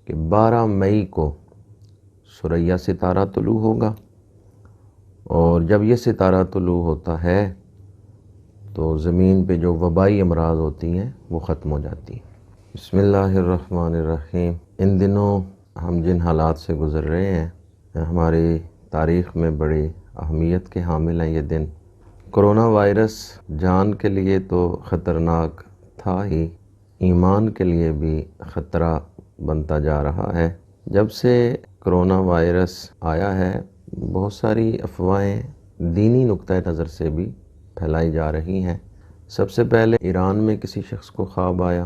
کہ 12 مئی کو ثریا ستارہ طلوع ہوگا، اور جب یہ ستارہ طلوع ہوتا ہے تو زمین پہ جو وبائی امراض ہوتی ہیں وہ ختم ہو جاتی ہیں۔ بسم اللہ الرحمن الرحیم۔ ان دنوں ہم جن حالات سے گزر رہے ہیں ہماری تاریخ میں بڑی اہمیت کے حامل ہیں یہ دن۔ کرونا وائرس جان کے لیے تو خطرناک تھا ہی، ایمان کے لیے بھی خطرہ بنتا جا رہا ہے۔ جب سے کرونا وائرس آیا ہے بہت ساری افواہیں دینی نقطہ نظر سے بھی پھیلائی جا رہی ہیں۔ سب سے پہلے ایران میں کسی شخص کو خواب آیا،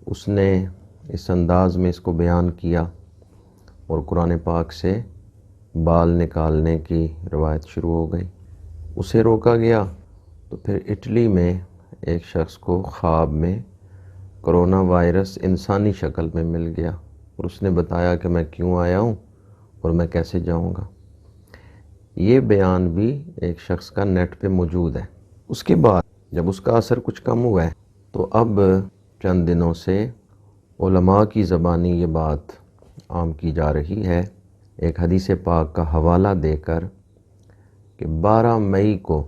اس نے اس انداز میں اس کو بیان کیا اور قرآن پاک سے بال نکالنے کی روایت شروع ہو گئی۔ اسے روکا گیا تو پھر اٹلی میں ایک شخص کو خواب میں کرونا وائرس انسانی شکل میں مل گیا اور اس نے بتایا کہ میں کیوں آیا ہوں اور میں کیسے جاؤں گا۔ یہ بیان بھی ایک شخص کا نیٹ پہ موجود ہے۔ اس کے بعد جب اس کا اثر کچھ کم ہوا ہے تو اب چند دنوں سے علماء کی زبانی یہ بات عام کی جا رہی ہے، ایک حدیث پاک کا حوالہ دے کر، کہ 12 مئی کو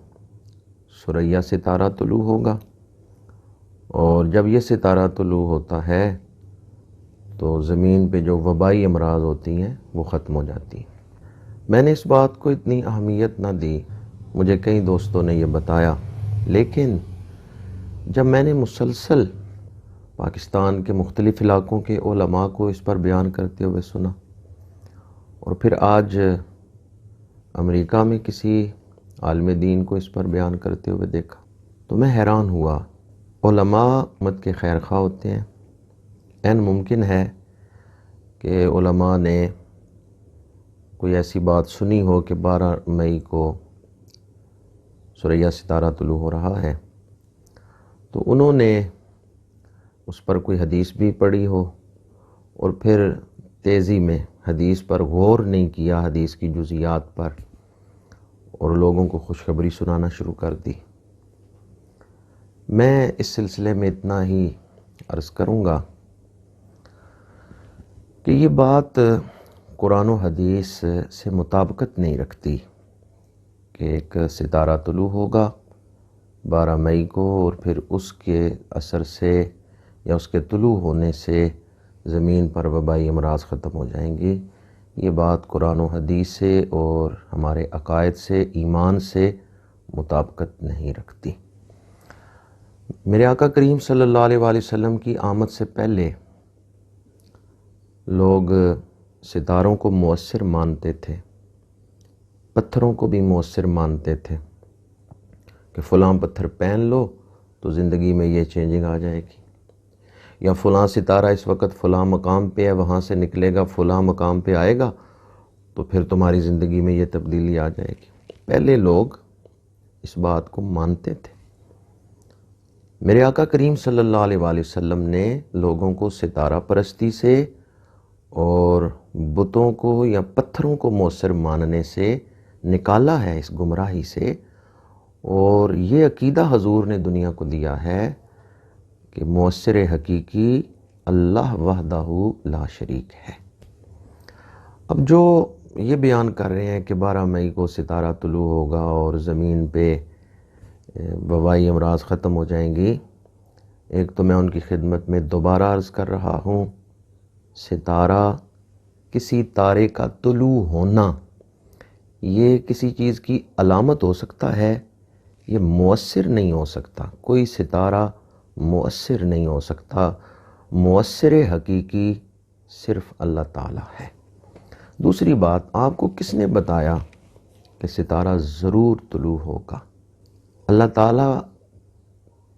ثریا ستارہ طلوع ہوگا، اور جب یہ ستارہ طلوع ہوتا ہے تو زمین پہ جو وبائی امراض ہوتی ہیں وہ ختم ہو جاتی ہیں۔ میں نے اس بات کو اتنی اہمیت نہ دی، مجھے کئی دوستوں نے یہ بتایا، لیکن جب میں نے مسلسل پاکستان کے مختلف علاقوں کے علماء کو اس پر بیان کرتے ہوئے سنا، اور پھر آج امریکہ میں کسی عالم دین کو اس پر بیان کرتے ہوئے دیکھا، تو میں حیران ہوا۔ علماء امت کے خیر خواہ ہوتے ہیں، عین ممکن ہے کہ علماء نے کوئی ایسی بات سنی ہو کہ 12 مئی کو ثریا ستارہ طلوع ہو رہا ہے، تو انہوں نے اس پر کوئی حدیث بھی پڑھی ہو اور پھر تیزی میں حدیث پر غور نہیں کیا، حدیث کی جزیات پر، اور لوگوں کو خوشخبری سنانا شروع کر دی۔ میں اس سلسلے میں اتنا ہی عرض کروں گا کہ یہ بات قرآن و حدیث سے مطابقت نہیں رکھتی کہ ایک ستارہ طلوع ہوگا 12 مئی کو اور پھر اس کے اثر سے یا اس کے طلوع ہونے سے زمین پر وبائی امراض ختم ہو جائیں گی۔ یہ بات قرآن و حدیث سے اور ہمارے عقائد سے، ایمان سے مطابقت نہیں رکھتی۔ میرے آقا کریم صلی اللہ علیہ وآلہ وسلم کی آمد سے پہلے لوگ ستاروں کو مؤثر مانتے تھے، پتھروں کو بھی مؤثر مانتے تھے کہ فلاں پتھر پہن لو تو زندگی میں یہ چینجنگ آ جائے گی، یا فلاں ستارہ اس وقت فلاں مقام پہ ہے، وہاں سے نکلے گا فلاں مقام پہ آئے گا تو پھر تمہاری زندگی میں یہ تبدیلی آ جائے گی۔ پہلے لوگ اس بات کو مانتے تھے۔ میرے آقا کریم صلی اللہ علیہ وآلہ وسلم نے لوگوں کو ستارہ پرستی سے اور بتوں کو یا پتھروں کو مؤثر ماننے سے نکالا ہے، اس گمراہی سے، اور یہ عقیدہ حضور نے دنیا کو دیا ہے کہ مؤثر حقیقی اللہ وحدہ لا شریک ہے۔ اب جو یہ بیان کر رہے ہیں کہ 12 مئی کو ستارہ طلوع ہوگا اور زمین پہ وبائی امراض ختم ہو جائیں گی، ایک تو میں ان کی خدمت میں دوبارہ عرض کر رہا ہوں، ستارہ، کسی تارے کا طلوع ہونا یہ کسی چیز کی علامت ہو سکتا ہے، یہ مؤثر نہیں ہو سکتا۔ کوئی ستارہ مؤثر نہیں ہو سکتا، مؤثر حقیقی صرف اللہ تعالیٰ ہے۔ دوسری بات، آپ کو کس نے بتایا کہ ستارہ ضرور طلوع ہوگا؟ اللہ تعالیٰ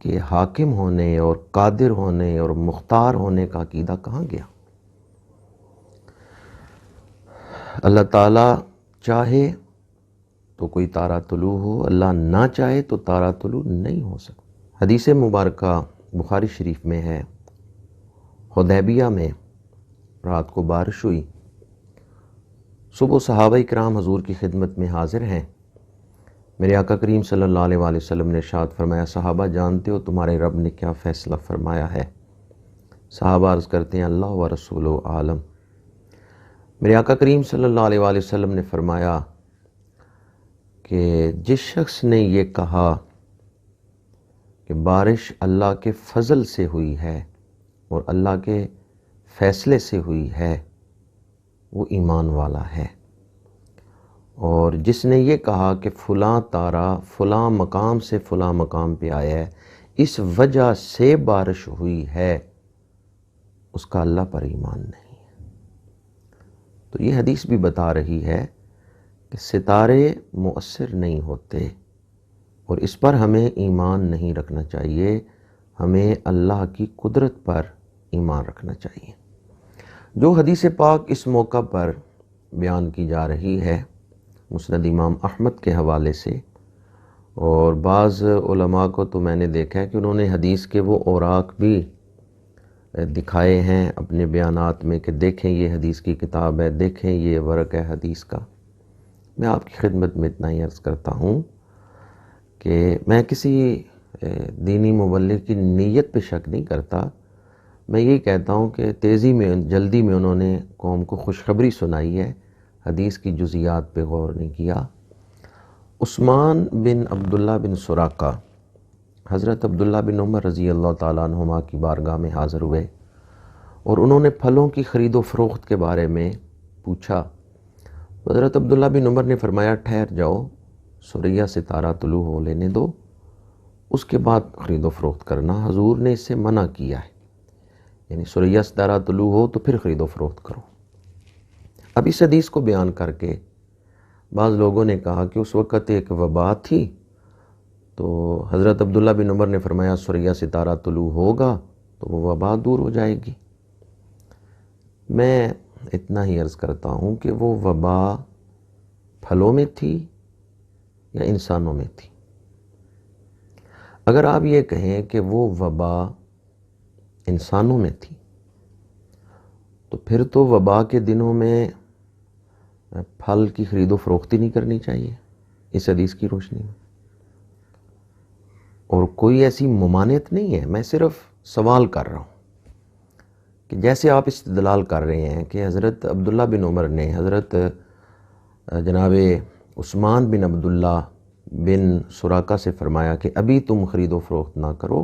کے حاکم ہونے اور قادر ہونے اور مختار ہونے کا عقیدہ کہاں گیا؟ اللہ تعالیٰ چاہے تو کوئی تارہ طلوع ہو، اللہ نہ چاہے تو تارہ طلوع نہیں ہو سکتا۔ حدیث مبارکہ بخاری شریف میں ہے، حدیبیہ میں رات کو بارش ہوئی، صبح صحابہ کرام حضور کی خدمت میں حاضر ہیں۔ میرے آقا کریم صلی اللہ علیہ وآلہ وسلم نے ارشاد فرمایا، صحابہ جانتے ہو تمہارے رب نے کیا فیصلہ فرمایا ہے؟ صحابہ عرض کرتے ہیں اللہ و رسول عالم، میرے آقا کریم صلی اللہ علیہ وآلہ وسلم نے فرمایا کہ جس شخص نے یہ کہا کہ بارش اللہ کے فضل سے ہوئی ہے اور اللہ کے فیصلے سے ہوئی ہے، وہ ایمان والا ہے، اور جس نے یہ کہا کہ فلاں تارا فلاں مقام سے فلاں مقام پہ آیا ہے، اس وجہ سے بارش ہوئی ہے، اس کا اللہ پر ایمان نہیں ہے۔ تو یہ حدیث بھی بتا رہی ہے کہ ستارے مؤثر نہیں ہوتے، اور اس پر ہمیں ایمان نہیں رکھنا چاہیے، ہمیں اللہ کی قدرت پر ایمان رکھنا چاہیے۔ جو حدیث پاک اس موقع پر بیان کی جا رہی ہے مسند امام احمد کے حوالے سے، اور بعض علماء کو تو میں نے دیکھا ہے کہ انہوں نے حدیث کے وہ اوراق بھی دکھائے ہیں اپنے بیانات میں کہ دیکھیں یہ حدیث کی کتاب ہے، دیکھیں یہ ورق ہے حدیث کا۔ میں آپ کی خدمت میں اتنا ہی عرض کرتا ہوں کہ میں کسی دینی مبلغ کی نیت پہ شک نہیں کرتا، میں یہی کہتا ہوں کہ تیزی میں جلدی میں انہوں نے قوم کو خوشخبری سنائی ہے، حدیث کی جزیات پہ غور نہیں کیا۔ عثمان بن عبداللہ بن سراقہ حضرت عبداللہ بن عمر رضی اللہ تعالیٰ عنہما کی بارگاہ میں حاضر ہوئے، اور انہوں نے پھلوں کی خرید و فروخت کے بارے میں پوچھا۔ حضرت عبداللہ بن عمر نے فرمایا ٹھہر جاؤ، ثریا ستارہ طلوع ہو لینے دو، اس کے بعد خرید و فروخت کرنا، حضور نے اس سے منع کیا ہے، یعنی ثریا ستارہ طلوع ہو تو پھر خرید و فروخت کرو۔ اب اس حدیث کو بیان کر کے بعض لوگوں نے کہا کہ اس وقت ایک وبا تھی، تو حضرت عبداللہ بن عمر نے فرمایا ثریا ستارہ طلوع ہوگا تو وہ وبا دور ہو جائے گی۔ میں اتنا ہی عرض کرتا ہوں کہ وہ وبا پھلوں میں تھی یا انسانوں میں تھی؟ اگر آپ یہ کہیں کہ وہ وبا انسانوں میں تھی تو پھر تو وبا کے دنوں میں پھل کی خرید و فروخت ہی نہیں کرنی چاہیے اس حدیث کی روشنی میں، اور کوئی ایسی ممانعت نہیں ہے۔ میں صرف سوال کر رہا ہوں کہ جیسے آپ استدلال کر رہے ہیں کہ حضرت عبداللہ بن عمر نے حضرت جناب عثمان بن عبداللہ بن سراقہ سے فرمایا کہ ابھی تم خرید و فروخت نہ کرو،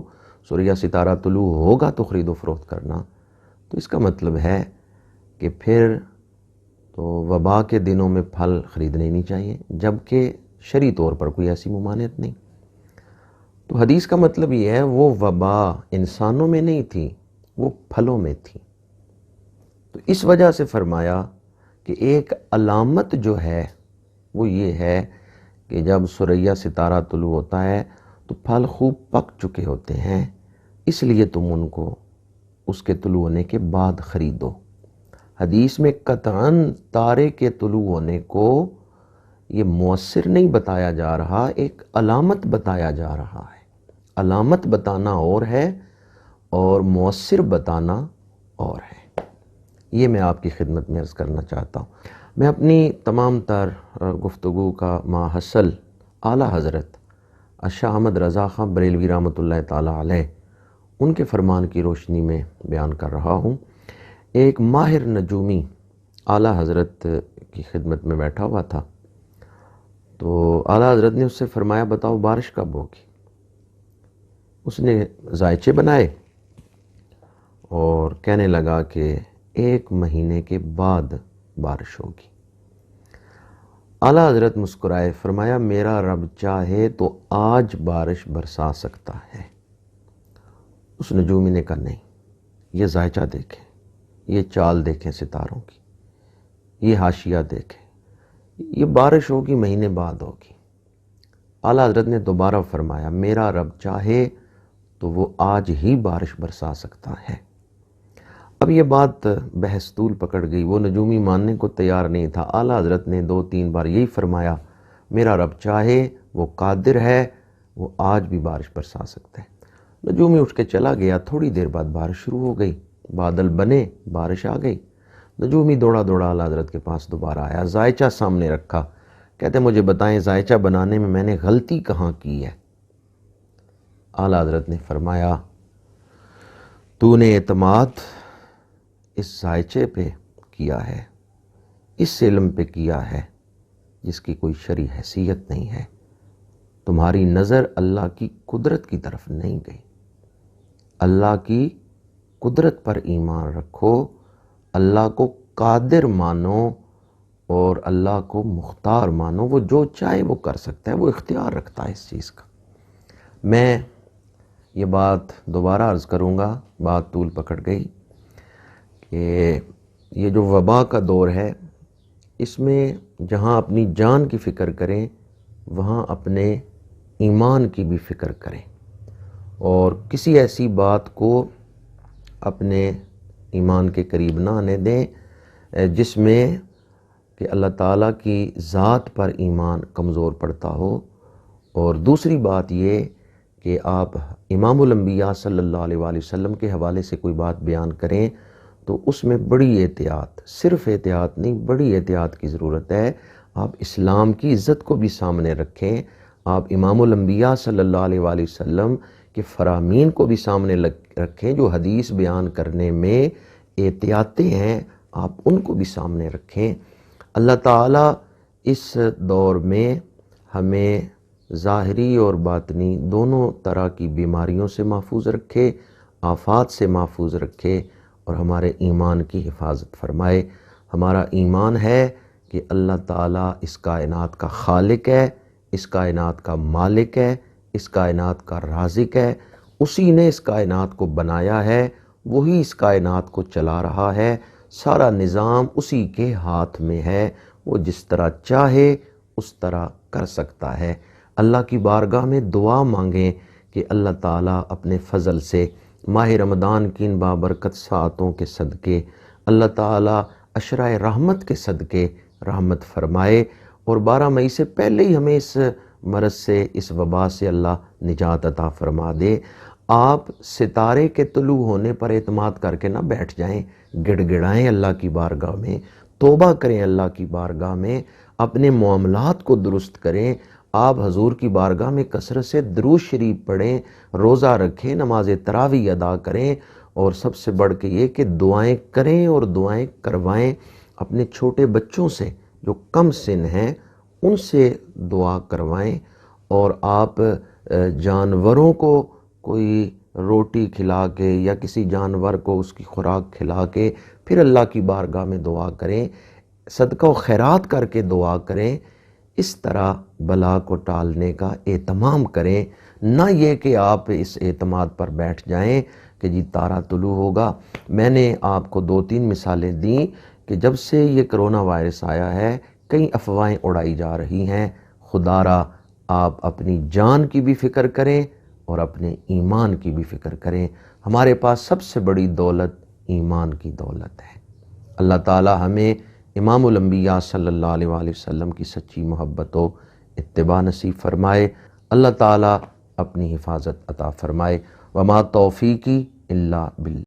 ثریا ستارہ طلوع ہوگا تو خرید و فروخت کرنا، تو اس کا مطلب ہے کہ پھر تو وبا کے دنوں میں پھل خریدنے نہیں چاہیے، جبکہ شرعی طور پر کوئی ایسی ممانعت نہیں۔ تو حدیث کا مطلب یہ ہے وہ وبا انسانوں میں نہیں تھی، وہ پھلوں میں تھی۔ تو اس وجہ سے فرمایا کہ ایک علامت جو ہے وہ یہ ہے کہ جب ثریا ستارہ طلوع ہوتا ہے تو پھل خوب پک چکے ہوتے ہیں، اس لیے تم ان کو اس کے طلوع ہونے کے بعد خریدو۔ حدیث میں قطعاً تارے کے طلوع ہونے کو یہ مؤثر نہیں بتایا جا رہا، ایک علامت بتایا جا رہا ہے۔ علامت بتانا اور ہے اور مؤثر بتانا اور ہے، یہ میں آپ کی خدمت میں عرض کرنا چاہتا ہوں۔ میں اپنی تمام تر گفتگو کا ماحصل اعلیٰ حضرت شاہ احمد رضا خان بریلوی رحمۃ اللہ تعالیٰ علیہ ان کے فرمان کی روشنی میں بیان کر رہا ہوں۔ ایک ماہر نجومی اعلیٰ حضرت کی خدمت میں بیٹھا ہوا تھا، تو اعلیٰ حضرت نے اس سے فرمایا بتاؤ بارش کب ہوگی؟ اس نے ذائچے بنائے اور کہنے لگا کہ 1 مہینے کے بعد بارش ہوگی۔ اعلیٰ حضرت مسکرائے، فرمایا میرا رب چاہے تو آج بارش برسا سکتا ہے۔ اس نجومی نے کہا نہیں، یہ ذائچہ دیکھیں، یہ چال دیکھیں ستاروں کی، یہ حاشیہ دیکھیں، یہ بارش ہوگی مہینے بعد ہوگی۔ اعلیٰ حضرت نے دوبارہ فرمایا میرا رب چاہے تو وہ آج ہی بارش برسا سکتا ہے۔ اب یہ بات بحث طول پکڑ گئی، وہ نجومی ماننے کو تیار نہیں تھا۔ اعلیٰ حضرت نے 2-3 بار یہی فرمایا میرا رب چاہے، وہ قادر ہے، وہ آج بھی بارش برسا سکتا ہے۔ نجومی اٹھ کے چلا گیا، تھوڑی دیر بعد بارش شروع ہو گئی، بادل بنے، بارش آ گئی۔ نجومی دوڑا دوڑا اعلیٰ حضرت کے پاس دوبارہ آیا، ذائچہ سامنے رکھا، کہتے مجھے بتائیں ذائچہ بنانے میں نے غلطی کہاں کی ہے؟ اعلیٰ حضرت نے فرمایا تو نے اعتماد اس ذائچے پہ کیا ہے، اس علم پہ کیا ہے جس کی کوئی شرعی حیثیت نہیں ہے۔ تمہاری نظر اللہ کی قدرت کی طرف نہیں گئی۔ اللہ کی قدرت پر ایمان رکھو، اللہ کو قادر مانو اور اللہ کو مختار مانو۔ وہ جو چاہے وہ کر سکتا ہے، وہ اختیار رکھتا ہے اس چیز کا۔ میں یہ بات دوبارہ عرض کروں گا، بات طول پکڑ گئی، کہ یہ جو وبا کا دور ہے، اس میں جہاں اپنی جان کی فکر کریں وہاں اپنے ایمان کی بھی فکر کریں، اور کسی ایسی بات کو اپنے ایمان کے قریب نہ آنے دیں جس میں کہ اللہ تعالیٰ کی ذات پر ایمان کمزور پڑتا ہو۔ اور دوسری بات یہ کہ آپ امام الانبیاء صلی اللہ علیہ وآلہ وسلم کے حوالے سے کوئی بات بیان کریں تو اس میں بڑی احتیاط، صرف احتیاط نہیں، بڑی احتیاط کی ضرورت ہے۔ آپ اسلام کی عزت کو بھی سامنے رکھیں، آپ امام الانبیاء صلی اللہ علیہ وآلہ وسلم کے فرامین کو بھی سامنے رکھیں، جو حدیث بیان کرنے میں احتیاطیں ہیں، آپ ان کو بھی سامنے رکھیں۔ اللہ تعالیٰ اس دور میں ہمیں ظاہری اور باطنی دونوں طرح کی بیماریوں سے محفوظ رکھے، آفات سے محفوظ رکھے، اور ہمارے ایمان کی حفاظت فرمائے۔ ہمارا ایمان ہے کہ اللہ تعالیٰ اس کائنات کا خالق ہے، اس کائنات کا مالک ہے، اس کائنات کا رازق ہے، اسی نے اس کائنات کو بنایا ہے، وہی اس کائنات کو چلا رہا ہے، سارا نظام اسی کے ہاتھ میں ہے، وہ جس طرح چاہے اس طرح کر سکتا ہے۔ اللہ کی بارگاہ میں دعا مانگیں کہ اللہ تعالیٰ اپنے فضل سے ماہ رمضان کی ان بابرکت ساعتوں کے صدقے، اللہ تعالیٰ عشرۂ رحمت کے صدقے رحمت فرمائے، اور 12 مئی سے پہلے ہی ہمیں اس مرض سے، اس وبا سے اللہ نجات عطا فرما دے۔ آپ ستارے کے طلوع ہونے پر اعتماد کر کے نہ بیٹھ جائیں، گڑ گڑائیں اللہ کی بارگاہ میں، توبہ کریں اللہ کی بارگاہ میں، اپنے معاملات کو درست کریں۔ آپ حضور کی بارگاہ میں کثرت سے درود شریف پڑھیں، روزہ رکھیں، نماز تراویح ادا کریں، اور سب سے بڑھ کے یہ کہ دعائیں کریں اور دعائیں کروائیں۔ اپنے چھوٹے بچوں سے جو کم سن ہیں ان سے دعا کروائیں، اور آپ جانوروں کو کوئی روٹی کھلا کے یا کسی جانور کو اس کی خوراک کھلا کے پھر اللہ کی بارگاہ میں دعا کریں، صدقہ و خیرات کر کے دعا کریں۔ اس طرح بلا کو ٹالنے کا اہتمام کریں، نہ یہ کہ آپ اس اعتماد پر بیٹھ جائیں کہ جی تارا طلوع ہوگا۔ میں نے آپ کو 2-3 مثالیں دیں کہ جب سے یہ کرونا وائرس آیا ہے کئی افواہیں اڑائی جا رہی ہیں۔ خدا را آپ اپنی جان کی بھی فکر کریں اور اپنے ایمان کی بھی فکر کریں۔ ہمارے پاس سب سے بڑی دولت ایمان کی دولت ہے۔ اللہ تعالی ہمیں امام الانبیاء صلی اللہ علیہ وآلہ وسلم کی سچی محبت و اتباع نصیب فرمائے۔ اللہ تعالی اپنی حفاظت عطا فرمائے۔ وما توفیقی الا باللہ۔